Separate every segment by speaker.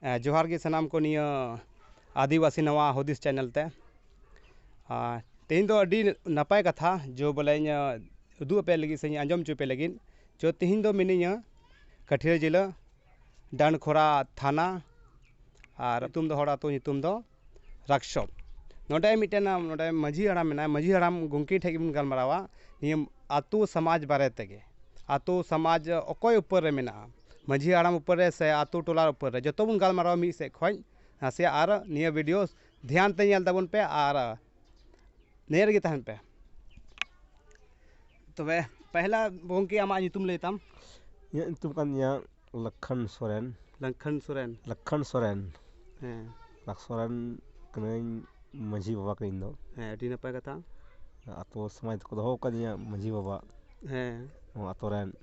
Speaker 1: जोहार गे सनाम को निया आदिवासी नवा हुदिस चैनल ते तेहन दो अडी नपाय कथा जो बोले उदू पे लगी से आंजम चुपे लगी जो तेहन दो मिनिया कठिया जिला डांडखोरा थाना और तुम दो हड़ा तो तुम दो रक्षो नोडे मिटेन नोडे माझी हड़ाम मेना माझी हड़ाम गुंकी ठेकी गलमारावा नियम आतु समाज बारे तेगे आतु समाज अकोय ऊपर रे मेना माझी हड़ाम ऊपर से आतु टोला ऊपर जो बन गलमारावा मी से खज नासे और निया वीडियो ध्यान ते नेल ताबन पे और नेर गे तहन पे तबे पहला गोंकी आमा नितुम लेताम
Speaker 2: ये तुम kan ya लखन सोरेन
Speaker 1: लखन सोरेन
Speaker 2: लख सोरेन कने माझी बाबा कइन दो
Speaker 1: अडी नपाय कथा
Speaker 2: आतो समाज को दो कनिया माझी बाबा आतो रेन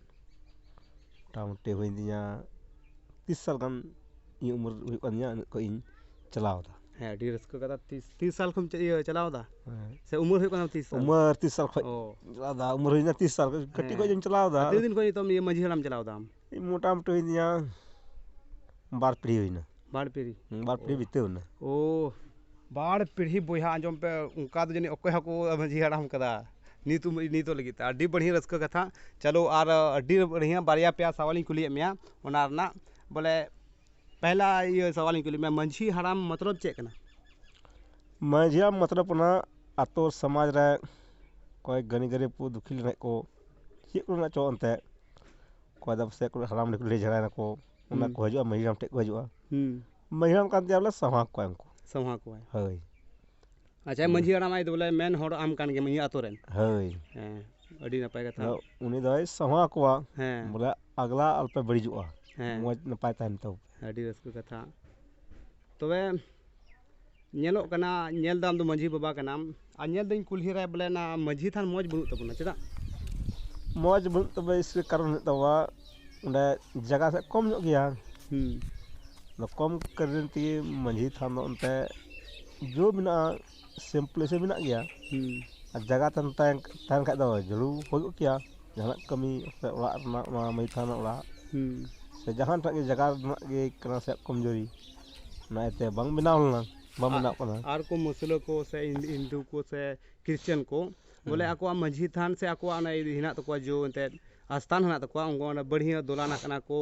Speaker 2: मोटामुटी हुई दिया 30 साल गान ये उम्र हुई कनिया को इन चलाव दा
Speaker 1: अडी रस्को कथा 30 साल खम चलाव दा से उम्र हुई कना 30 साल
Speaker 2: उम्र 30 साल ख चलाव दा उम्र हुई ना 30 साल कट्टी को जन चलाव दा
Speaker 1: तीन दिन को तुम ये माझी हड़ाम चलाव दा
Speaker 2: मोटामुटी हुई दिया बार पीढ़ी हुई ना
Speaker 1: बार पीढ़ी
Speaker 2: बीते ना
Speaker 1: ओ बार पीढ़ी बोहा आंजम पे उनका तो जनी अकोय हको माझी हड़ाम कदा नीतु लगी अड्डी बढ़िया रस्का कथा चलो और अड्डी बढ़िया बारिया पे सवाल कुली मेया ओना बोले पहला ये सवाल कुली मैं माझी हड़ाम मतलब चेक ना
Speaker 2: माझी हड़ाम मतलब ना आतो समाज रे कोई गनी गरीब को दुखी लेने को चे को ना चो अंते कोई दब से को हड़ाम ले झगड़ा ना को उना को हजो माझी हड़ाम टे को हजो माझी हड़ाम कान दिया बोले सहा को हय
Speaker 1: अच्छा माझी हड़ाम आई बोले मेन हड़ आम कान गे मई आतो रेन
Speaker 2: हय
Speaker 1: अडी नपाय कथा
Speaker 2: उनी दय सहा को बोले अगला अल्पे बड़ीजुआ मौज नपाय तान तो
Speaker 1: अडी रस्क कथा तबे नेलो कना नेल दाम दो माझी बाबा का नाम आ नेल दिन कुल्ही रे बोले ना माझी थान मौज बनु तबना चदा
Speaker 2: मौज बनु तबे इसके कारण तवा उंडे जगह से कम नो गया न कम करन ती माझी थान उनते जो बिना सिंपल से बिना गया जगह तन तन खा दो जरू हो गया जहां कमी से ओला ना मई थान ओला से जहां तक जगह गे कना से कमजोरी नाते बंग बनावलना
Speaker 1: और को मुसलो को से हिंदू को से क्रिश्चियन को बोले आको माझी थान से आको हिना तको जो एंते आस्थान हना तको उनको बढ़िया दोलाना कना को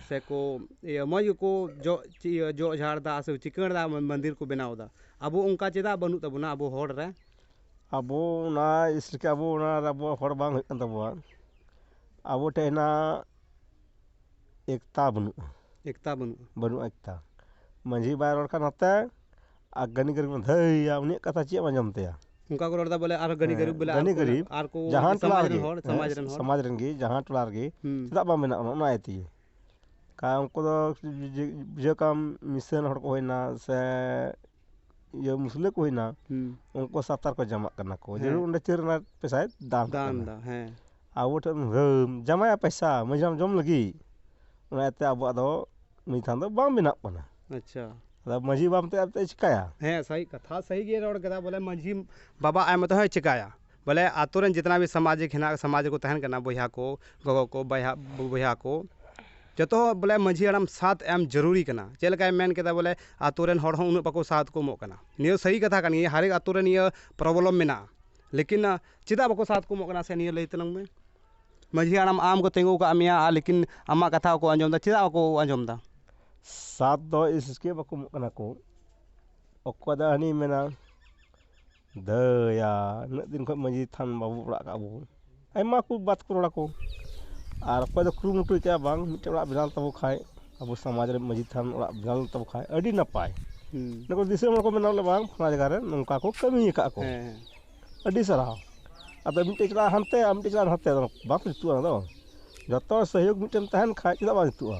Speaker 1: से को ये मज को जो झाड़दा से चिकड़दा मंदिर को बनावदा अबो उनका चेदा बनु तबना अबो होड़ रे
Speaker 2: अबो ना इसके अबो ना अबो होड़ बांग होकन तबवा अबो टेना एकता बनु एकता माझी बाय रोड का नते आ गनी गरीब धैया उनी कथा चे आंजम तया
Speaker 1: उनका को रोडदा बोले आर गनी गरीब आर को
Speaker 2: जहां
Speaker 1: समाज
Speaker 2: रन गे जहां टोलार गे चदा बा मेना ना एती का उनको दो जे काम मिशन हड़ को होइना से ये मुस्लिम को होइना उनको सत्तर को जमा करना को जरूर उन्हें चेरना पैसा दान
Speaker 1: दा है
Speaker 2: आबो जमा पैसा मजम जम लगी उनाते अब दो मिथान दो बाम बिना पना
Speaker 1: अच्छा
Speaker 2: अब माझी बाम ते अब चिकाया
Speaker 1: है सही कथा सही गे रोड कदा बोले माझी बाबा आय मत है चिकाया बोले आतो रन जितना भी सामाजिक हिना समाज को तहन करना बोया को गगो को बोया को जतो बोले माझी हड़ाम साथ एम जरूरी कना चेलका मेन केदा बोले आतो रन हड़ उन बाको साथ को मो कना नियो सही कथा कनी हर एक आतो रन ये प्रॉब्लम मेना लेकिन चिदा बाको साथ को मो कना से नियो लई तलंग में माझी हड़ाम आम को तेंगो का मिया लेकिन अम्मा कथा को अंजम दा चिदा को अंजम दा
Speaker 2: साथ दो इसके बाको मो कना को ओको दा हनी मेना दया न दिन को माझी थान बाबू पड़ा का अबू आयमा को बात करोड़ा को और अकोय दो क्रुमुटु के बांग मिटे ओड़ा बिनाल तबो खाय अबो समाज रे माझी थान ओड़ा बिनाल तबो खाय अडी नपाय नको दिसम को मेनाल बांग फना जगह रे नंका को कमी का को अडी सराव अब मिटे चला हनते मिटे चला हनते बाप तुआ दो जतो सहयोग मिटन तहन खाय चदा बा तुआ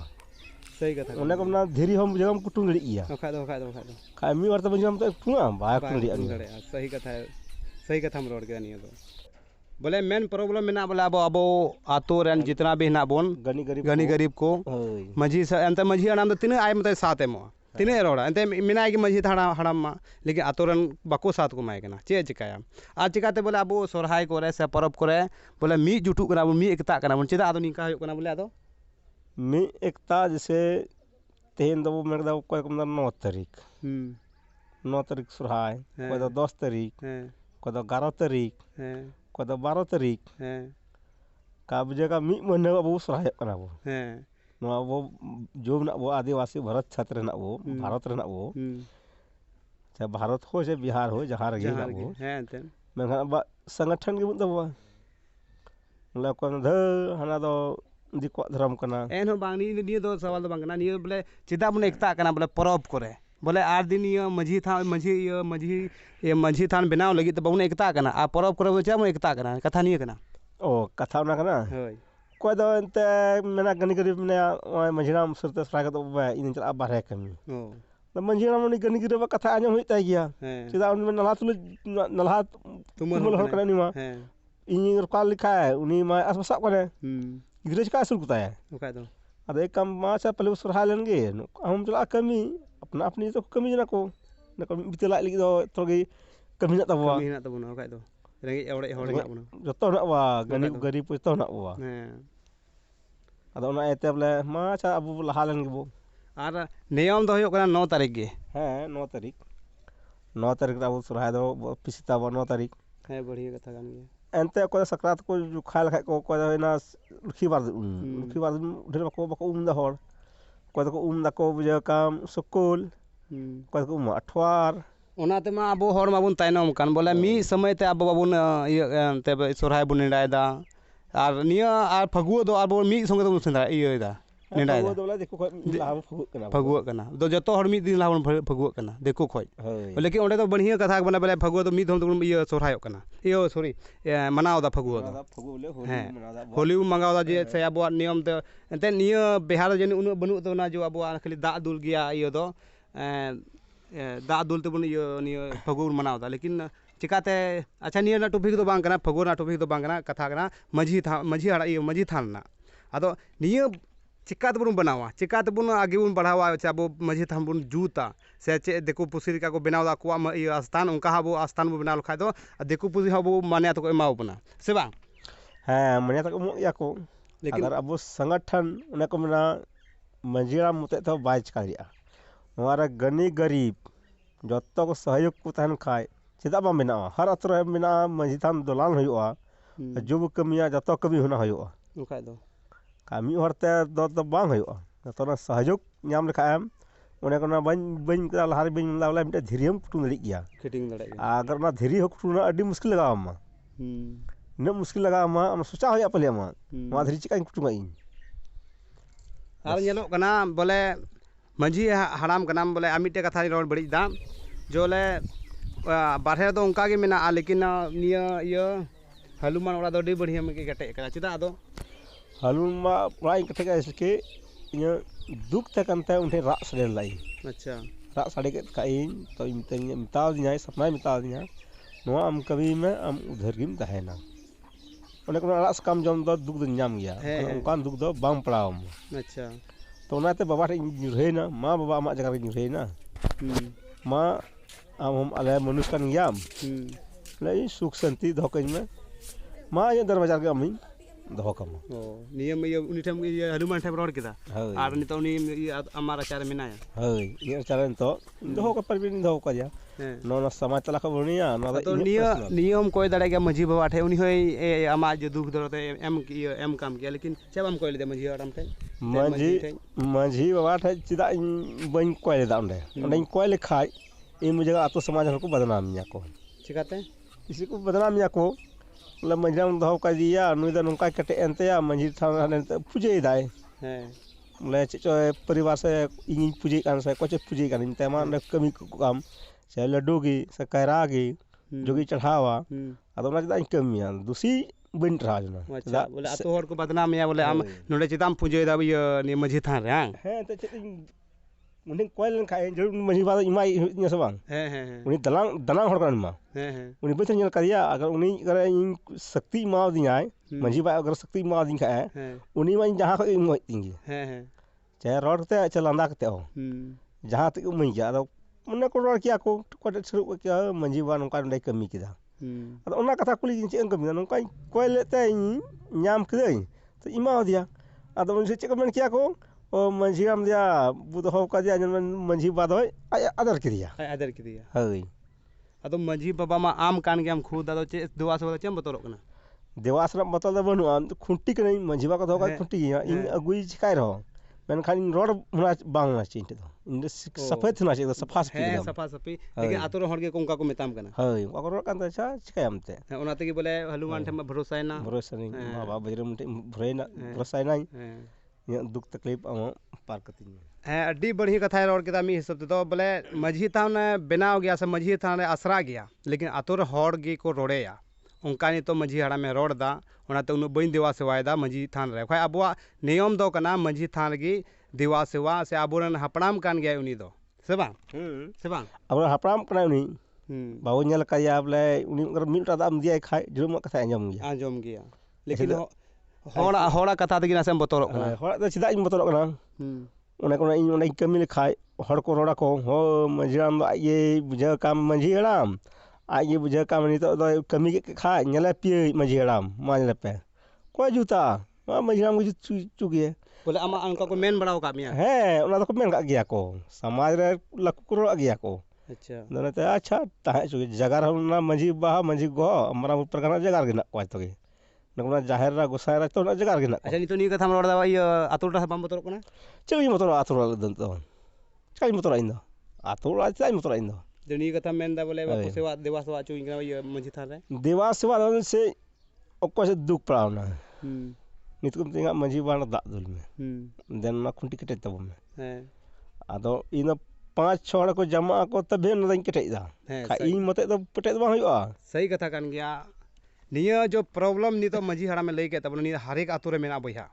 Speaker 1: सही कथा
Speaker 2: ओने को ना धीरी हम जगम कुटुम लड़ी इया
Speaker 1: खाय दो
Speaker 2: खाय मी वार त बजम त तुआ बा कुटुम लड़ी
Speaker 1: सही कथा हम रोड के नहीं तो बोले मेन प्रॉब्लम मेना बोले अब आतो रेन जितना भी ना बोन गनी गरीब को माझी एंते माझी हड़ाम तीन आय मत साथ एमो तीन रोड़ा एंते मेना कि माझी हड़ाम मा लेकिन आतो रेन बाको साथ को माय कना चे चिकाया आ चिकाते बोले अब सोरहाय करे से परब करे बोले मी जुटू कना मी एकता कना चेदा आदो निका होय कना बोले आदो
Speaker 2: मी एकता जैसे तेहन दो मेरे दो कोई कम 9 तारीख 9 तारीख सुरहाय कोई दो 10 तारीख कोई दो 11 तारीख कोई दो 12 तारीख का जगह मी महीने अब सुरहाय कना वो नवा वो जो ना वो आदिवासी भारत क्षेत्र ना वो भारत ना वो चाहे भारत हो चाहे बिहार हो जहाँ रही ना वो मैं संगठन के मतलब मतलब कौन ध हना दो दिक्कत धर्म करना
Speaker 1: एन हो बांग नी दो सवाल दो बांग ना नी बोले चिदा बुन एकता करना बोले परब करे बोले 8 दिन ये मझी थान बनाव लगी तो बुन एकता करना आ परब करे चाहे बुन एकता करना कथा नहीं करना
Speaker 2: ओ कथा ना करना कोई दो इंते मेना गनी गरीब ने मझीराम सुरते सराय तो इन चला बाहर कमी तो मझीराम उनी गनी गरीब कथा आजम होता गया चिदा उन नला तुमल हर करनी मा इन काल लिखा है उनी मा आसपास करे गिरज का असुल कुताया
Speaker 1: ओका दो
Speaker 2: अरे एक काम मा चा पहले सुरहा लेंगे हम चला कमी अपना अपनी तो कमी ना को बितला लगी दो थोड़ी कमी ना तब
Speaker 1: ना ओका दो रेंगे एवड़े हड़ ना बना
Speaker 2: जतो ना वा गनी गरीब पुतो ना वा अदो ना एते बोले मा चा अब लहा लेंगे वो
Speaker 1: आर नियम दो हो 9 तारीख के
Speaker 2: है 9 तारीख अब सुरहा दो पिछता 9 तारीख
Speaker 1: है बढ़िया कथा गान गया
Speaker 2: एनते को सकरात को जो खाल खा को ना लुखी बार ढेर बको दा हर को दा को बुझे काम सुकुल को अठवार
Speaker 1: ओनाते मा अब हर माबुन तायनम कान बोले मी समय ते अब बाबुन ते सोरहाय बुन नेडायदा आर निया आर फगुओ दो आर मी संगे तो सेंद्रा इयदा नेडायदा
Speaker 2: दो देखो लाभ
Speaker 1: फगुओ कना दो जतो हर मी दिन लाभ फगुओ कना देखो खोय लेकिन ओंडे तो बढ़िया कथा बना बोले फगुओ तो मी धम तो इय सोरहाय कना इयो सॉरी मनाव दा फगुओ दो होली मंगाव दा जे से अब नियम ते एते निया बिहार जने उन बनु तो ना जो अब खाली दा दुल गया इयो दो दा दुल ते बन इयो फगुओ मनाव दा लेकिन चिकाते अच्छा निया ना टॉपिक दो बांग कना फगुओ ना टॉपिक दो बांग कना कथा कना मझी हड़ा इयो मझी थान ना अदो निया चिकाते बन बनावा चिकाते बन आगे बन बढ़ावा अब मझी थान बन जूता से चे देखो पुसी का को बनाव को स्थान उनका अब स्थान बन बनाव खाय दो देखो पुसी अब मान्या तो एमाव बना से बा
Speaker 2: हां मान्या तो या को लेकिन अगर अब संगठन उन को मना मझीरा मुते तो बाय चिका लिया हमारा गनी गरीब जत्तो को सहयोग को तहन खाय चिदा बा मेना हर अतर मेना मझी थान दलाल होयुआ जो कमिया जत्तो कमी होना होयुआ
Speaker 1: उखाय दो
Speaker 2: कमी हरते दो बांग होयुआ तो ना सहयोग नाम लेखा एम उन्हें को ना बन लहार बन लावला मिटे धीरियम कुटुम दड़ी गया
Speaker 1: फिटिंग दड़े
Speaker 2: अगर ना धीरी हो कुटुम अडी मुश्किल लगा अम्मा न मुश्किल लगा अम्मा हम सोचा होया पले अम्मा मा धीरी चिका कुटुम इन
Speaker 1: आर नेलो कना बोले मझी हराम कनाम बोले आमिटे कथा रोड बड़ी दाम जोले बारहे दो उनका के मेना लेकिन निया ये हलुमान ओड़ा दो डी बढ़िया में के गटे करा चिदा दो
Speaker 2: हलुमा प्राय कटे का इसके इन दुख तकनते उन्हें रात सड़े लाई
Speaker 1: अच्छा
Speaker 2: रात सड़े के काइन तो इनते मिताल दिया सपना मिताल दिया नो हम कभी में हम उधर गिम दहे ना उन्हें को रात काम जम दो दुख दिन जाम गया उनका दुख दो बाम पड़ाओ
Speaker 1: अच्छा
Speaker 2: तो नाते बाबा रे न्यूरे ना मां बाबा मा जगह रे न्यूरे ना मां हम अले मनुष्य kan yam ले सुख शांति धोकन में मां ये दरवाजा के अमी धोकम
Speaker 1: ओ नियम ये उनी ठम ये हनुमान ठम रोड किदा आर नि तो उनी हमारा चार मेनाया हय
Speaker 2: ये चार तो धो का पर बिन धो का जा नो न समाज तला का बनिया न
Speaker 1: तो नियम कोई दड़े के मझी बाबा ठे उनी होय अमा जो दुख दरते एम काम किया लेकिन जब हम कोई ले मझी आराम ठे
Speaker 2: मझी बाबा ठे चिदा बन कोई दा उंडे उंडे कोई ले खाय इन मुझे आतो समाज को बदनाम या को
Speaker 1: चिकाते
Speaker 2: इसी को बदनाम या को ल मझराम दहो का दिया नुई द नंका कटे एनते या मझी थाने पूजे दाय हैं ले चो परिवार से इन पूजे कान से कोचे पूजे कान ते मा कमी काम से लड्डू की से कैरा की जोगी चढ़ावा अदो ना चदा कमिया दूसरी बन रहा जना
Speaker 1: अच्छा बोले आतो हर को बदनाम या बोले हम नोडे चिताम पूजे दा नि मझी थान रे
Speaker 2: हैं ते उन्हें कोई लन खाए जरूर मझी बात इमाई ने सबang उन्हें दलांग हर करन मा उन्हें बस नेल करिया अगर उन्हें अगर इन शक्ति मा दिया मझी बा अगर शक्ति मा दिन खाए उन्हें मा जहां को इम होतिंगी चाहे रोड ते चलांदा कते हो जहां तक उमई गया तो मने को रोड किया को छरु क्या मझी बा नका ndai कमी किदा अद ओना कथा कुली चे कमी नका कोई लेते न्याम कदई तो इमा दिया अद उन से चे कमेंट किया को ओ मंझी हम दिया बुद हो का दिया मंझी बाद होय आदर के दिया
Speaker 1: आदर के दिया
Speaker 2: हई
Speaker 1: अदो मंझी बाबा मा आम कान गयाम खुद अदो चे दुआ से चेम बतौर कना
Speaker 2: देवास मतलब दा बनु आम खुंटी के नहीं मंझी बा का धोका खुंटी इन अगुई चिकाय रहो मेनखान इन रोड होना बांग ना चिंटे दो इन सफेद होना चाहिए सफा सफी
Speaker 1: है सफा सफी लेकिन आतुर हर के कोंका को मेताम कना
Speaker 2: हई ओकर रोड कान चा चिकाय हमते
Speaker 1: ओना ते बोले हनुमान ठे भरोसा ना
Speaker 2: भरोसा नहीं बाबा बजरंग मुटे भरोसा ना भरोसा नहीं ये दुख तकलीफ हम पार कती
Speaker 1: है अड्डी बढ़िया कथा रोड के मी हिसाब तो बोले मझी थान बनाव गया से मझी थान आसरा गया लेकिन आतुर हर गे को रोड़ेया उनका तो मझी हड़ा में रोड दा उनाते उन बई देवा सेवायदा मझी थान रे खै अबुआ नियम दो कना मझी थान गी देवा सेवा से आबोरन हपड़ाम कान गया उनी दो से बांग
Speaker 2: अब हपड़ाम कना उनी बाबू नेल काया बोले उनी मिनटा दाम दिया खाय जुम कथा अंजम गया
Speaker 1: लेकिन होड़ा कथा तगिना से बतौर कना
Speaker 2: होड़ा तो चिदा इन बतौर कना उन्हें को इन उन्हें कमी लिखाय हर को रोड़ा को हो मझराम ये बुझा काम मझी हड़ाम आगे बुझा काम नहीं तो कमी के खा नेले पिए मझी हड़ाम मान पे कोई जूता मझी हड़ाम को चुकी
Speaker 1: बोले आमा उनका को मेन बड़ाओ का मिया
Speaker 2: है उना तो मेन का गया को समाज रे लक को रोड़ा गया को
Speaker 1: अच्छा
Speaker 2: दोनों अच्छा ताहे चुकी जगार हम मझी बाहा मझी गो हमरा प्रकार जगार के ना को तो के नगुना जाहिर रा गोसाय रा तो ना जगार के ना
Speaker 1: अच्छा नी तो नी कथा हम रोड़ा ये आतुरटा से बम बतौर कना
Speaker 2: चली मोटर आतुर दन तो चली मोटर इन दो आतुर आ चली मोटर इन दो
Speaker 1: जनी कथा मेन दा बोले बापू सेवा देवा सेवा चु इनका ये मझी थान रे
Speaker 2: देवा सेवा से ओको से दुख पड़ावना नित को तिंगा मझी बाण दा दुल में देन ना खुंटी कटे तब में है आदो इन 5-6 को जमा को तबे न दन कटे दा खा इन मते तो पटे बा हुआ
Speaker 1: सही कथा कान गया निया जो प्रॉब्लम नी तो मझी हड़ा में लई के तब हर एक आतु रे मेना बया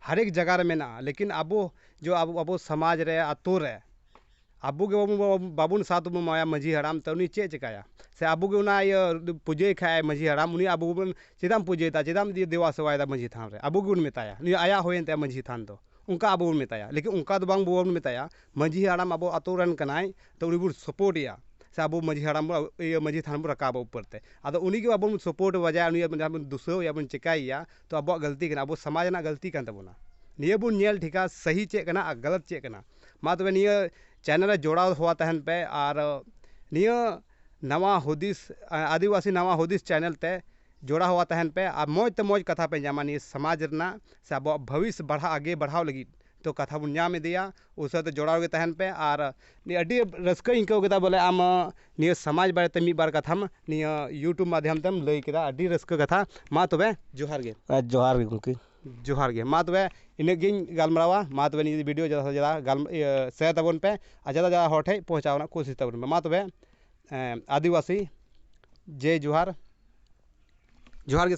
Speaker 1: हर एक जगह रे मेना लेकिन अबो जो अब समाज रे आतु रे आबू के बाबुन सात माया मझी हड़ाम तो उनी चे चिकाया से आबू के उना ये पूजे खाए मझी हड़ाम उनी आबू बन चिदाम पूजेता चिदाम ये देवा सेवायदा मझी थान रे आबू गुन मेताया नी आया होयन मझी थान तो उनका आबू मेताया लेकिन उनका तो बांग बुन मेताया मझी हड़ाम आबू आतु रन कनाय तो उनी बुर सपोर्ट या से आबू मझी हड़ाम ये मझी थान बुर रकाब ऊपर ते आदो उनी के आबू सपोर्ट वजह उनी दुसो या बन चिकाइया तो आबू गलती कना आबू समाज ना गलती कन तबोना निये बुन नेल ठिका सही चे कना गलत चे कना मा तबे निये चैनल जोड़ा हुआ तहन पे और निया नवा हुदिस आदिवासी नवा हुदिस चैनल ते जोड़ा हुआ तहन पे और मौज तो मौज कथा पे जामा निये समाज रना से अब भविष्य बढ़ा आगे बढ़ाव लगी तो कथा बुन में दिया उस जोड़ा गए तहन पे और अड्डी रस्क इंको केदा बोले आम निये समाज बारे ते मिद बार कथा निये यूट्यूब माध्यम तेम लई केदा अड्डी रस्क कथा मा तबे जोहार गे गुंकी जोहार गे मा तबे इनगिन गालमरावा मा तबे नी वीडियो ज़्यादा से ज़्यादा गाल शेयर तबन पे और ज़्यादा ज़्यादा हॉट है पहुँचावना कोशिश तबन पे मा तबे आदिवासी जय जोहार जोहार गे।